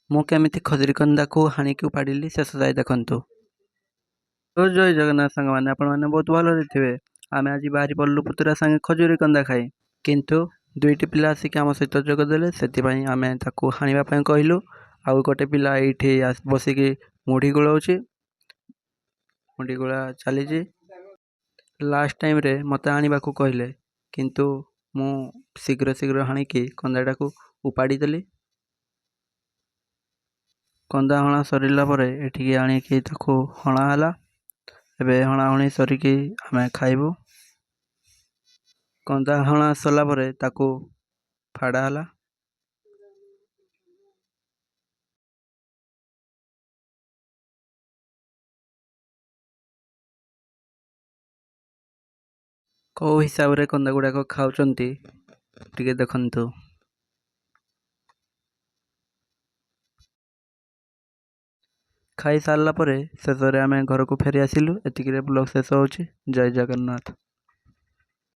ମୁଁ କେମିତି ଖଜୁରୀକନ୍ଦାକୁ ହାଣିକି ଉପାଡ଼ିଲି ଶେଷ ଯାଏ ଦେଖନ୍ତୁ। ଓ ଜୟ ଜଗନ୍ନାଥ ସାଙ୍ଗମାନେ, ଆପଣମାନେ ବହୁତ ଭଲରେ ଥିବେ। ଆମେ ଆଜି ବାହାରି ପଡ଼ିଲୁ ପୁତୁରା ସାଙ୍ଗେ ଖଜୁରୀକନ୍ଦା ଖାଇ। କିନ୍ତୁ ଦୁଇଟି ପିଲା ଆସିକି ଆମ ସହିତ ଯୋଗ ଦେଲେ, ସେଥିପାଇଁ ଆମେ ତାକୁ ହାଣିବା ପାଇଁ କହିଲୁ। ଆଉ ଗୋଟେ ପିଲା ଏଇଠି ବସିକି ମୁଢ଼ି ଗୋଳଉଛି। ମୁଢ଼ି ଗୋଳା ଚାଲିଛି। ଲାଷ୍ଟ ଟାଇମ୍ରେ ମୋତେ ଆଣିବାକୁ କହିଲେ, କିନ୍ତୁ ମୁଁ ଶୀଘ୍ର ହାଣିକି କନ୍ଦାଟାକୁ ଉପାଡ଼ି ଦେଲି। କନ୍ଦା ହଣା ସରିଲା ପରେ ଏଠିକି ଆଣିକି ତାକୁ ହଣା ହେଲା। ଏବେ ହଣାହଣି ସରିକି ଆମେ ଖାଇବୁ। କନ୍ଦା ହଣା ସରିଲା ପରେ ତାକୁ ଫାଡ଼ା ହେଲା। କେଉଁ ହିସାବରେ କନ୍ଦା ଗୁଡ଼ାକ ଖାଉଛନ୍ତି ଟିକେ ଦେଖନ୍ତୁ। ଖାଇ ସାରିଲା ପରେ ଶେଷରେ ଆମେ ଘରକୁ ଫେରି ଆସିଲୁ। ଏତିକିରେ ବ୍ଲଗ୍ ଶେଷ ହେଉଛି। ଜୟ ଜଗନ୍ନାଥ।